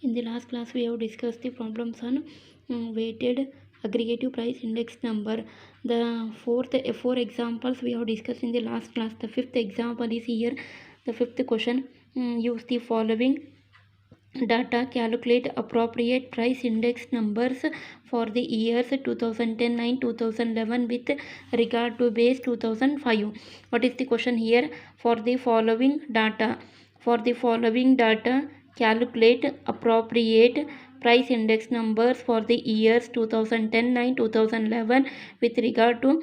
In the last class, we have discussed the problems on weighted aggregative price index number. The four examples we have discussed in the last class. The fifth example is here. The fifth question: use the following data, calculate appropriate price index numbers for the years 2010 and 2011 with regard to base 2005. What is the question here? For the following data, calculate appropriate price index numbers for the years 2010 and 2011 with regard to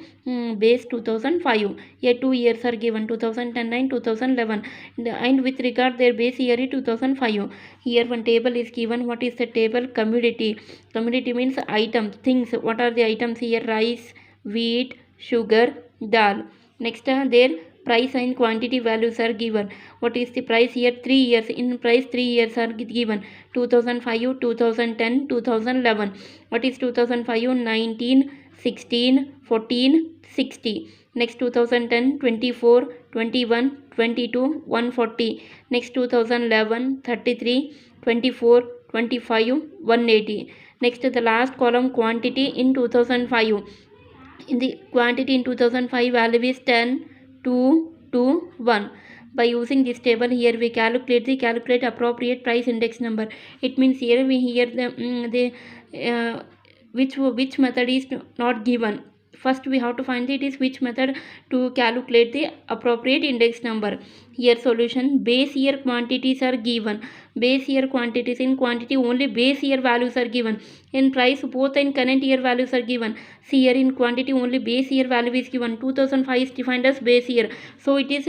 base 2005. Here 2 years are given, 2010 and 2011, and with regard their base year is 2005. Here one table is given. What is the table? Commodity means item, things. What are the items here? Rice, wheat, sugar, dal. Next their price and quantity values are given. What is the price here? 3 years. In price 3 years are given: 2005, 2010, 2011. What is 2005? 19, 16, 14, 60. Next 2010, 24, 21, 22, 140. Next 2011, 33, 24, 25, 180. Next the last column, quantity in 2005. In the quantity in 2005, value is 10, 2, 2, 1. By using this table here, we calculate appropriate price index number. It means here we which method is not given. First we have to find it is which method to calculate the appropriate index number. Here solution: base year quantities are given. Base year quantities, in quantity only base year values are given. In price both and current year values are given. See here in quantity only base year value is given. 2005 is defined as base year. So it is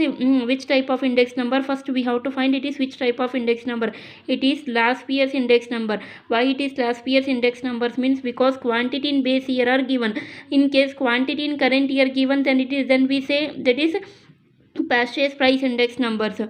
which type of index number? First we have to find it is which type of index number. It is last year's index number. Why it is last year's index numbers? Means because quantity in base year are given. In case quantity in current year given, then we say that is purchase price index numbers.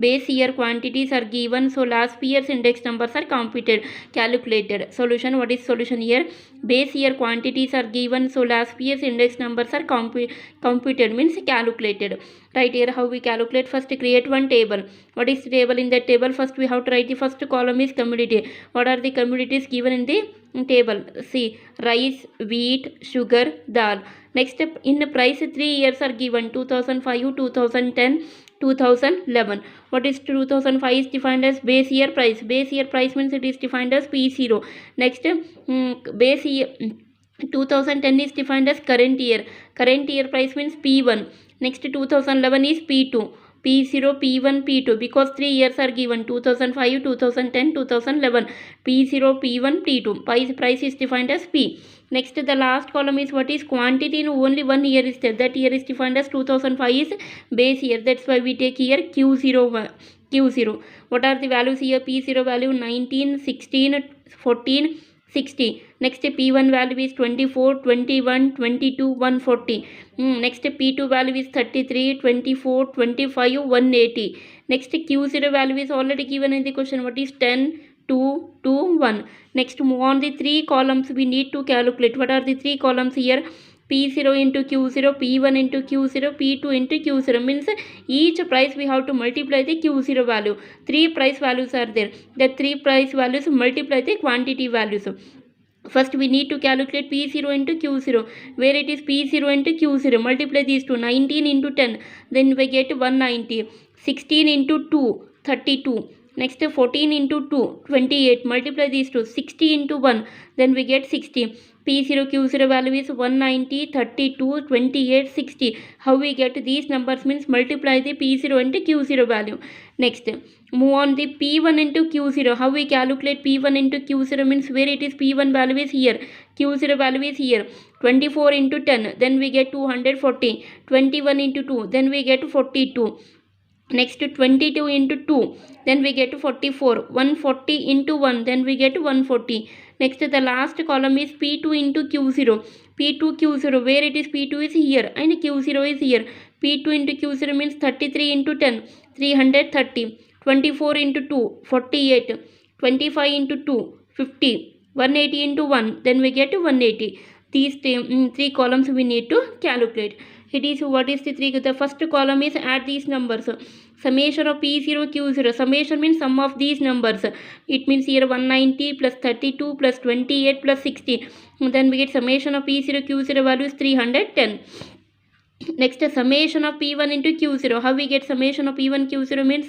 Base year quantities are given, so last year's index numbers are calculated. Solution: what is solution here? Base year quantities are given, so last year's index numbers are computed, means calculated. Right here how we calculate: first create one table. What is the table? In that table first we have to write the first column is commodity. What are the commodities given in the table? See, rice, wheat, sugar, dal. Next step, in price 3 years are given: 2005, 2010, 2011. What is 2005 is defined as base year price. Base year price means it is defined as P0. Next base year 2010 is defined as current year. Current year price means P1. Next 2011 is P2. P0, P1, P2, because 3 years are given: 2005, 2010, 2011. P0, P1, P2. Price is defined as P. Next the last column is what is quantity in only 1 year is there. That year is defined as 2005 is base year. That's why we take here Q0. Q0. What are the values here? P0 value 19, 16, 14, 60. Next P1 value is 24, 21, 22, 140. Next P2 value is 33, 24, 25, 180. Next Q0 value is already given in the question. What is 10, 2, 2, 1. Next move on the 3 columns we need to calculate. What are the 3 columns here? P0 into Q0, P1 into Q0, P2 into Q0. Means each price we have to multiply the Q0 value. 3 price values are there. The 3 price values multiply the quantity values. First we need to calculate P0 into Q0. Where it is P0 into Q0. Multiply these two. 19 into 10. Then we get 190. 16 into 2. 32. Next 14 into 2. 28. Multiply these two. 60 into 1. Then we get 60. P0 Q0 value is 190, 32, 28, 60. How we get these numbers? Means multiply the P0 into Q0 value. Next move on the P1 into Q0. How we calculate P1 into Q0? Means where it is P1 value is here. Q0 value is here. 24 into 10. Then we get 240. 21 into 2. Then we get 42. Next 22 into 2. Then we get 44. 140 into 1. Then we get 140. Next the last column is P2 into Q0. P2 Q0. Where it is P2 is here and Q0 is here. P2 into Q0 means 33 into 10. 330. 24 into 2. 48. 25 into 2. 50. 180 into 1. Then we get 180. These 3 columns we need to calculate. It is what is the three? The first column is add these numbers. Summation of P0 Q0. Summation means sum of these numbers. It means here 190 plus 32 plus 28 plus 60. Then we get summation of P0 Q0 value is 310. Next, summation of P1 into Q0. How we get summation of P1 Q0 means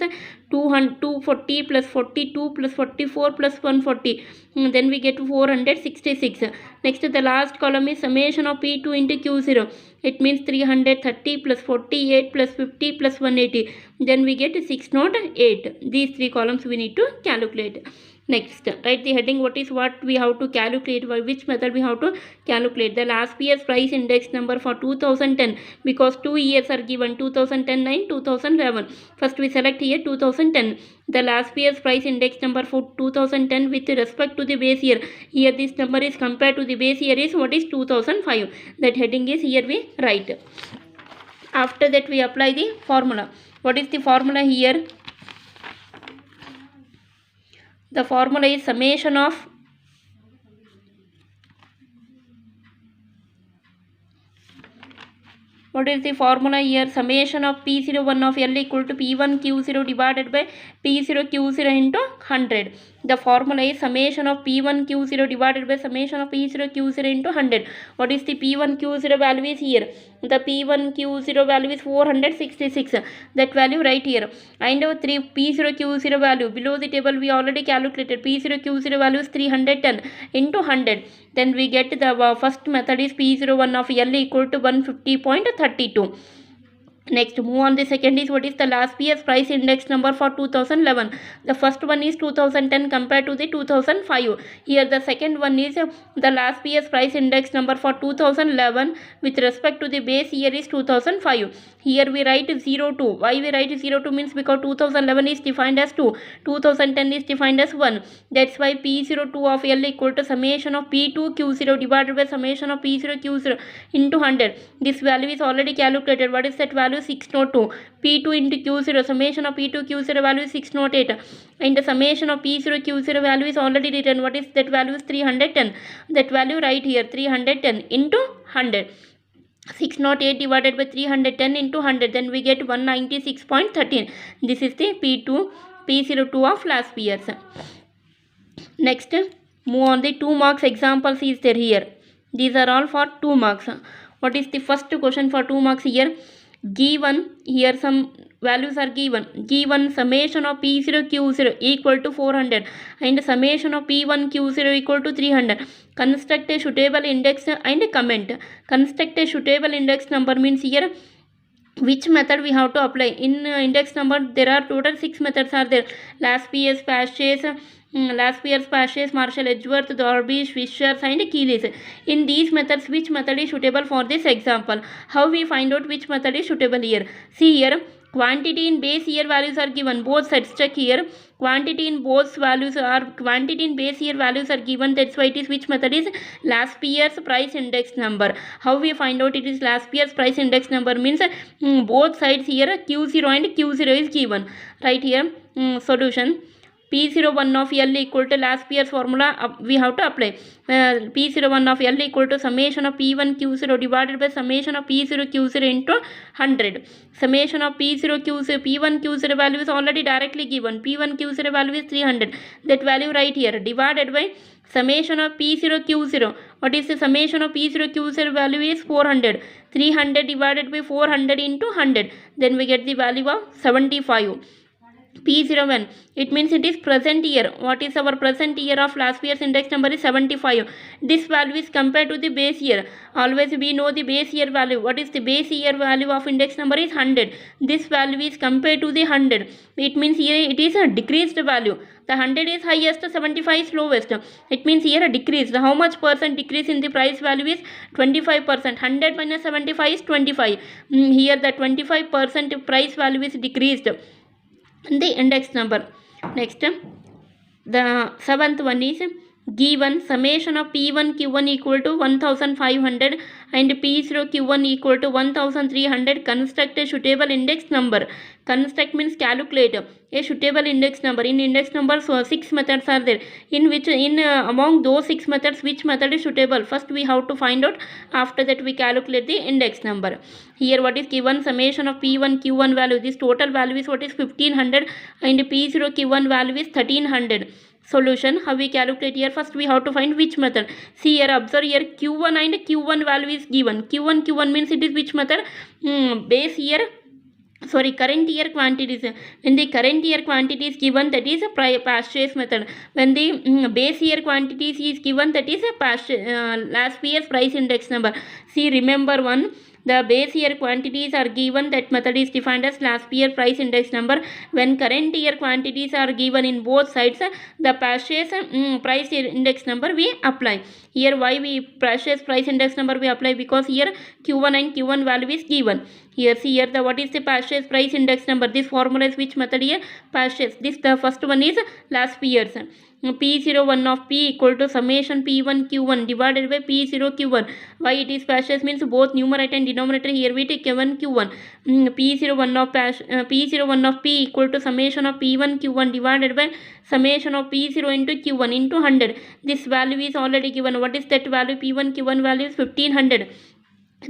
240 plus 42 plus 44 plus 140. Then we get 466. Next, the last column is summation of P2 into Q0. It means 330 plus 48 plus 50 plus 180. Then we get 608. These three columns we need to calculate. Next, write the heading. What we have to calculate, by which method we have to calculate the last year's price index number for 2010, because 2 years are given, 2010 9, 2011. First we select here 2010. The last year's price index number for 2010 with respect to the base year. Here this number is compared to the base year is what is 2005. That heading is here we write. After that we apply the formula. What is the formula here? The formula is summation of what is the formula here? Summation of P01 of L equal to P1 Q0 divided by P0 Q0 into 100. The formula is summation of P1 Q0 divided by summation of P0 Q0 into 100. What is the P1 Q0 value is here? The P1 Q0 value is 466. That value right here. And P0 Q0 value below the table we already calculated. P0 Q0 value is 310 into 100. Then we get the first method is P01 of L equal to 150.32. Next, move on. The second is what is the last year's price index number for 2011. The first one is 2010 compared to the 2005. Here the second one is the last year's price index number for 2011 with respect to the base year is 2005. Here we write 02. Why we write 02 means because 2011 is defined as 2. 2010 is defined as 1. That's why P02 of L equal to summation of P2 Q0 divided by summation of P0 Q0 into 100. This value is already calculated. What is that value? 602. P2 into Q0, summation of P2 Q0 value is 608. And the summation of P0 Q0 value is already written. What is that value? Is 310. That value right here, 310 into 100. 608 divided by 310 into 100. Then we get 196.13. This is the P02 of last year's. Next, move on. The 2 marks examples is there here. These are all for 2 marks. What is the first question for 2 marks here? Given here some values are given summation of P0 Q0 equal to 400 and summation of P1 Q0 equal to 300. Construct a suitable index and comment. Construct a suitable index number means here which method we have to apply. In index number there are total 6 methods are there. Laspeyres, Paches, Marshall, Edgeworth, Dorbish, Fisher and Keelis. In these methods, which method is suitable for this example? How we find out which method is suitable here? See here, quantity in base year values are given. Both sides check here. Quantity in base year values are given. That's why it is which method is last year's price index number. How we find out it is last year's price index number means both sides here Q0 and Q0 is given. Right here, solution. P01 of L equal to last year's formula we have to apply. P01 of L equal to summation of P1 Q0 divided by summation of P0 Q0 into 100. Summation of P0 Q0, P1 Q0 value is already directly given. P1 Q0 value is 300. That value right here divided by summation of P0 Q0. What is the summation of P0 Q0 value is 400. 300 divided by 400 into 100. Then we get the value of 75. P01, it means it is present year. What is our present year of last year's index number is 75. This value is compared to the base year. Always we know the base year value. What is the base year value of index number is 100. This value is compared to the 100. It means here it is a decreased value. The 100 is highest, 75 is lowest. It means here a decreased. How much percent decrease in the price value is 25%. 100 minus 75 is 25. Here the 25% price value is decreased. The index number. Next, the seventh one is given summation of P1 Q1 equal to 1500 and P0 Q1 equal to 1300, construct a suitable index number. Construct means calculate a suitable index number. In index number, so 6 methods are there. In which among those 6 methods, which method is suitable? First we have to find out. After that we calculate the index number. Here what is given? Summation of P1 Q1 value. This total value is what is 1500 and P0 Q1 value is 1300. Solution, how we calculate here? First we have to find which method. See here, observe here, Q1 and Q1 value is given. Q1 means it is which method? Base year, sorry, current year quantities. When the current year quantity is given, that is a purchase method. When the base year quantities is given, that is a last year's price index number. See, remember one, the base year quantities are given, that method is defined as last year price index number. When current year quantities are given in both sides, the purchase price index number we apply. Here why we purchase price index number we apply? Because here Q1 and Q1 value is given. Here see here, the what is the purchase price index number? This formula is which method here? Purchase. This the first one is last year's. P01 of P equal to summation P1 Q1 divided by P0 Q1. Why it is purchase? Means both numerator and denominator, here we take Q1 Q1. P01 of P equal to summation of P1 Q1 divided by summation of P0 into Q1 into 100. This value is already given. What is that value? P1 Q1 value is 1500.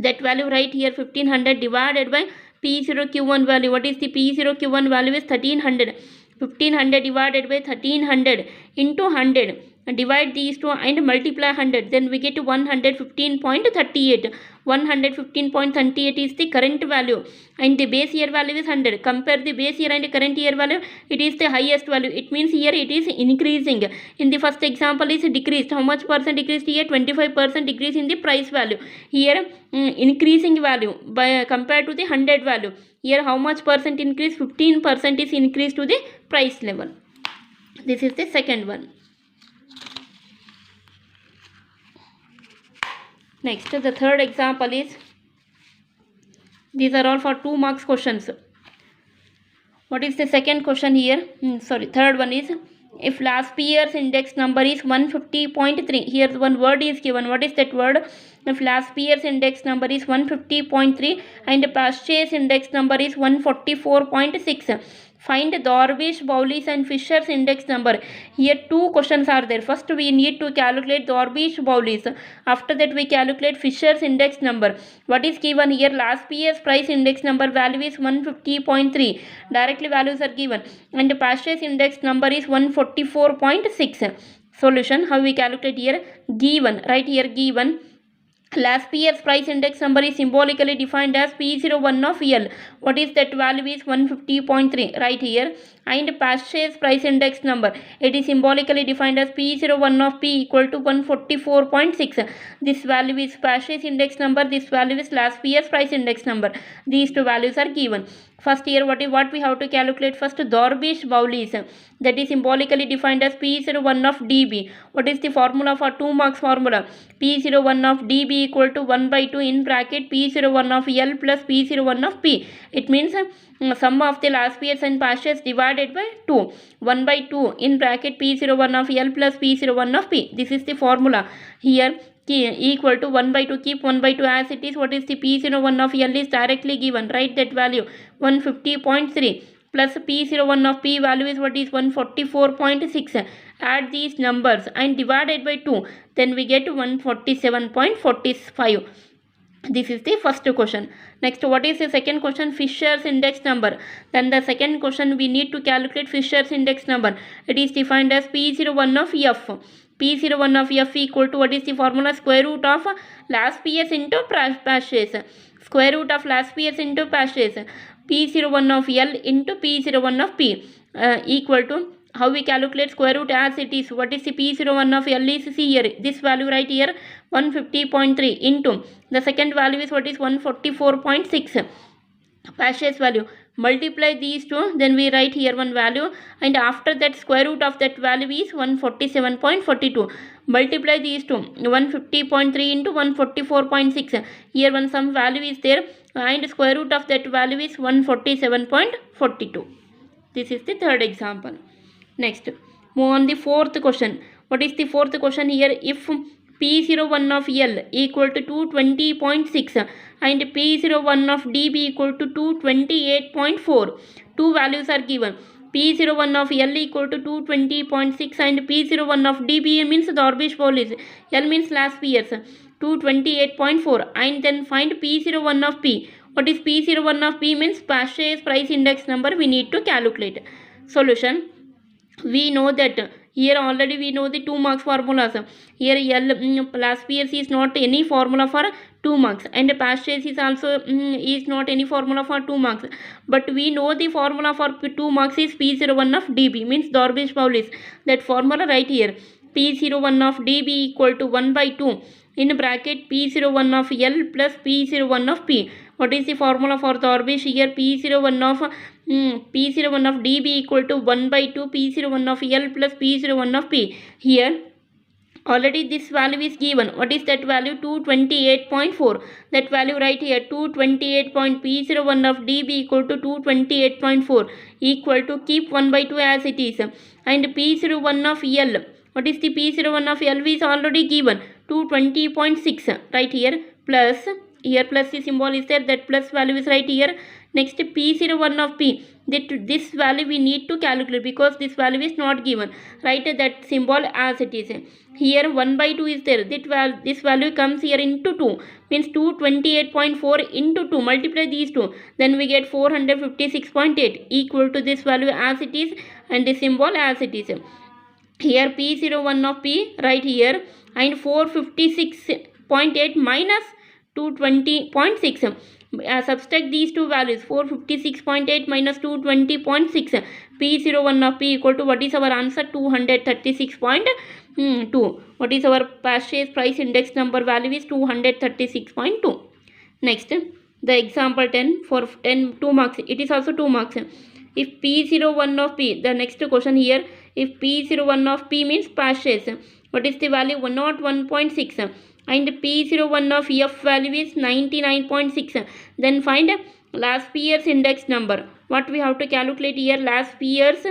That value right here 1500 divided by P0 Q1 value. What is the P0 Q1 value is 1300. 1500 divided by 1300 into 100. Divide these two and multiply 100. Then we get 115.38. 115.38 is the current value and the base year value is 100. Compare the base year and current year value. It is the highest value. It means here it is increasing. In the first example is decreased. How much percent decreased here? 25% decrease in the price value. Here increasing value by compared to the 100 value. Here how much percent increase? 15% is increased to the price level. This is the second one. Next, the third example is, these are all for 2 marks questions. What is the second question here? Third one is, if last year's index number is 150.3, here one word is given. What is that word? If last year's index number is 150.3 and purchase index number is 144.6, find Darvish, Bowley's and Fisher's index number. Here 2 questions are there. First we need to calculate Darvish, Bowley's. After that we calculate Fisher's index number. What is given here? Last year's price index number value is 150.3. Directly values are given. And the purchase index number is 144.6. Solution, how we calculate here? Given, right here given. Last year's price index number is symbolically defined as P01 of L. What is that value? Is 150.3 right here. And purchase price index number, it is symbolically defined as P01 of P equal to 144.6. This value is purchase index number. This value is last year's price index number. These 2 values are given. First here what we have to calculate? First Darvish, Bowley's, that is symbolically defined as P01 of DB. What is the formula for 2 marks formula? P01 of DB equal to 1 by 2 in bracket P01 of L plus P01 of P. It means sum of the last year's and purchase divided by 2. 1 by 2 in bracket P01 of L plus P01 of P. This is the formula. Here equal to 1 by 2, keep 1 by 2 as it is. What is the P01 of L is directly given. Write that value 150.3 plus P01 of P value is what is 144.6. Add these numbers and divided by 2. Then we get 147.45. This is the first question. Next, what is the second question? Fisher's index number. Then the second question we need to calculate Fisher's index number. It is defined as P01 of F. P01 of F equal to, what is the formula? Square root of last year's into purchase. Square root of last year's into purchase. P01 of L into P01 of P equal to, how we calculate square root as it is. What is the P01 of L is? See here, this value right here 150.3 into the second value is what is 144.6 purchase value. Multiply these two, then we write here one value, and after that square root of that value is 147.42. Multiply these two, 150.3 into 144.6. Here one some value is there and square root of that value is 147.42. This is the third example. Next, move on the fourth question. What is the fourth question here? If P01 of L equal to 220.6 and P01 of DB equal to 228.4, two values are given. P01 of L equal to 220.6 and P01 of DB means Dorbish police, L means last year's 228.4, and then find P01 of P. What is P01 of P means purchase price index number we need to calculate. Solution. We know that here already we know the 2 marks formulas. Here L plus PS is not any formula for 2 marks, and past tense is also is not any formula for 2 marks, but we know the formula for 2 marks is P01 of DB means Dorbish Paulis. That formula right here, P01 of DB equal to 1 by 2 in bracket P01 of L plus P01 of P. What is the formula for Dorbish here? P01 of P01 of DB equal to 1 by 2 P01 of L plus P01 of P. Here already this value is given. What is that value? 228.4. That value right here, 228.P01 of DB equal to 228.4 equal to, keep 1 by 2 as it is, and P01 of L. What is the P01 of L is already given, 220.6 right here, plus here plus the symbol is there, that plus value is right here. Next P01 of P, this value we need to calculate because this value is not given. Write that symbol as it is. Here 1 by 2 is there, this value comes here into 2 means 228.4 into 2, multiply these two, then we get 456.8 equal to this value as it is and the symbol as it is. Here P01 of P right here, and 456.8 minus 220.6. Subtract these two values, 456.8 minus 220.6. P01 of P equal to, what is our answer? 236.2. What is our purchase price index number value is 236.2. Next, the example 10 for 2 marks. It is also 2 marks. If P01 of P, the next question here, if P01 of P means purchase, what is the value? 101.6, and P01 of F value is 99.6. Then find last year's index number. What we have to calculate here? Last year's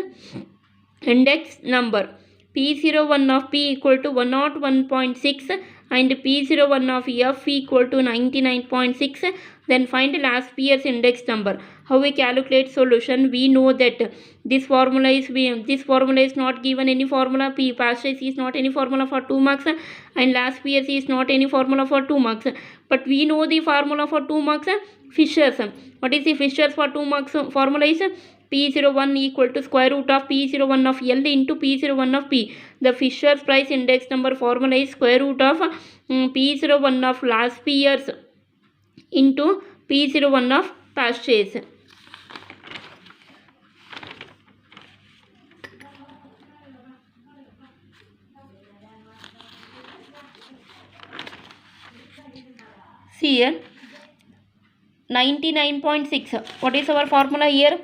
index number. P01 of P equal to 101.6 and P01 of F equal to 99.6. Then find last year's index number. How we calculate? Solution. We know that this formula is not given any formula. P purchase is not any formula for 2 marks, and last year's is not any formula for 2 marks. But we know the formula for 2 marks, Fisher's. What is the Fisher's for 2 marks formula is P01 equal to square root of P01 of L into P01 of P. The Fisher's price index number formula is square root of P01 of last year's into P01 of purchase. See here, 99.6. What is our formula here?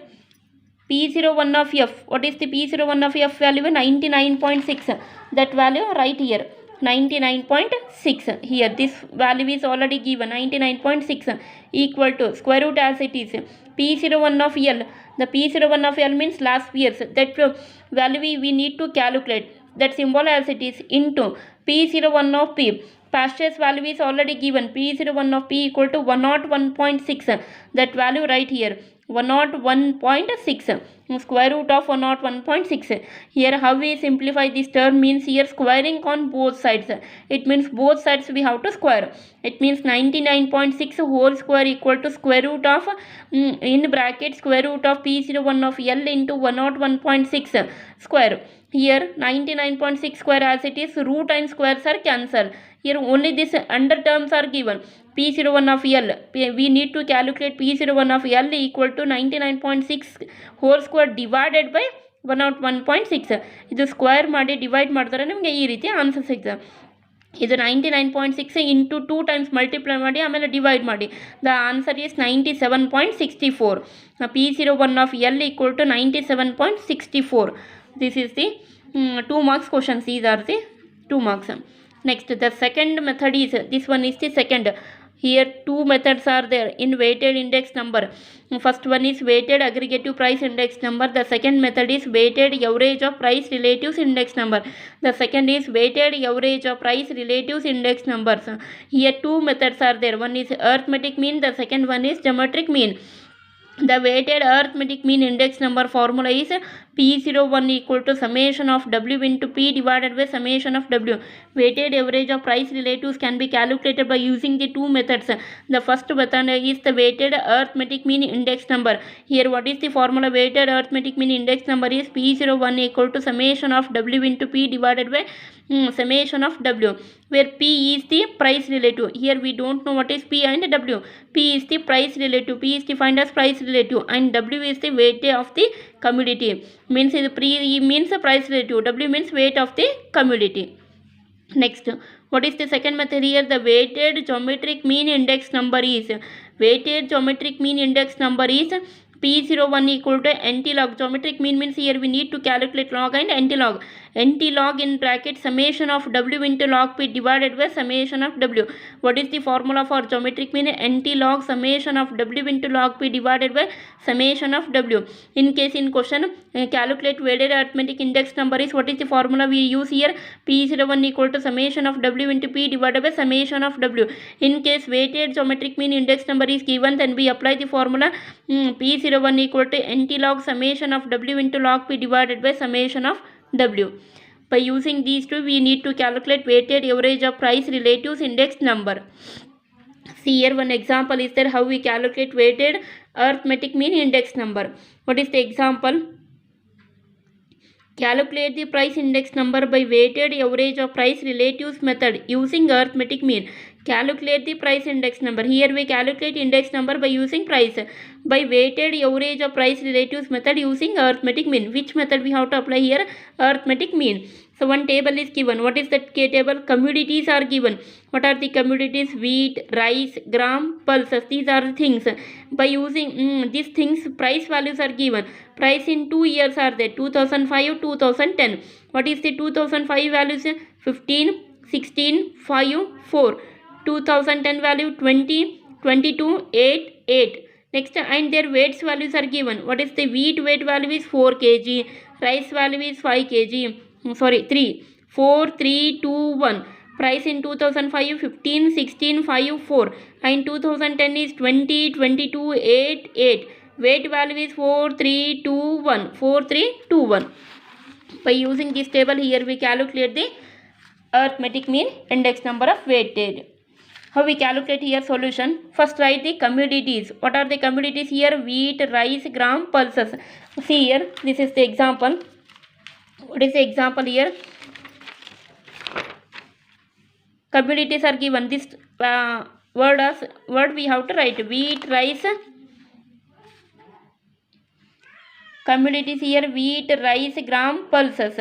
P01 of F. What is the P01 of F value? 99.6. That value right here, 99.6. Here this value is already given, 99.6 equal to square root as it is P01 of L. The P01 of L means last year's. That value we need to calculate. That symbol as it is into P01 of P. Purchase value is already given, P01 of P equal to 101.6. That value right here, 101.6, square root of 101.6. Here how we simplify this term means here squaring on both sides. It means both sides we have to square. It means 99.6 whole square equal to square root of in bracket square root of P01 of L into 101.6 square. Here 99.6 square as it is, root and squares are cancelled. Here only this under terms are given. P01 of L, we need to calculate P01 of L equal to 99.6 whole square divided by 101.6. ಇದು square ಮಾಡಿ divide ಮಾಡಿದ್ರೆ ನಿಮಗೆ ಈ ರೀತಿ answer ಸಿಗ್ತದೆ. ಇದು 99.6 into 2 times multiply ಮಾಡಿ ಆಮೇಲೆ ಡಿವೈಡ್ ಮಾಡಿ. The answer is 97.64. P01 of L equal to 97.64. This is the 2 marks questions. These are the 2 marks. Next, the second method is, this one is the second. Here two methods are there in weighted index number. First one is weighted aggregative price index number. The second method is weighted average of price relatives index number. The second is weighted average of price relatives index numbers. Here two methods are there. One is arithmetic mean. The second one is geometric mean. The weighted arithmetic mean index number formula is P01 equal to summation of W into P divided by summation of W. Weighted average of price relatives can be calculated by using the two methods. The first method is the weighted arithmetic mean index number. Here what is the formula? Weighted arithmetic mean index number is P01 equal to summation of W into P divided by summation of W, where P is the price relative. Here we don't know what is P and W. P is the price relative. P is defined as price relative, and W is the weight of the commodity. Means means price relative. W means weight of the commodity. Next, what is the second method here? The weighted geometric mean index number is P01 equal to NT log. Geometric mean means here we need to calculate log and NT log. NT log in bracket summation of W into log P divided by summation of W. What is the formula for geometric mean? NT log summation of W into log P divided by summation of W. In case in question calculate weighted arithmetic index number is, what is the formula we use here? P01 equal to summation of W into P divided by summation of W. In case weighted geometric mean index number is given, then we apply the formula P01 equal to NT log summation of W into log P divided by summation of W. By using these two, we need to calculate weighted average of price relatives index number. See here one example is there how we calculate weighted arithmetic mean index number. What is the example? Calculate the price index number by weighted average of price relatives method using arithmetic mean. Calculate the price index number. Here we calculate index number by using price. By weighted average of price relatives method using arithmetic mean. Which method we have to apply here? Arithmetic mean. So one table is given. What is that table? Commodities are given. What are the commodities? Wheat, rice, gram, pulses. These are the things. By using these things, price values are given. Price in 2 years are there. 2005, 2010. What is the 2005 values? 15, 16, 5, 4. 2010 value 20, 22, 8, 8. Next, and their weights values are given. What is the wheat weight value is 4 kg. Rice value is 5 kg. 3. 4, 3, 2, 1. Price in 2005 15, 16, 5, 4. And 2010 is 20, 22, 8, 8. Weight value is 4, 3, 2, 1. 4, 3, 2, 1. By using this table here we calculate the arithmetic mean index number of weighted. How we calculate here solution? First write the commodities. What are the commodities here? Wheat, rice, gram, pulses. See here, this is the example. What is the example here? Commodities are given. This word we have to write. Wheat, rice. Commodities here: wheat, rice, gram, pulses.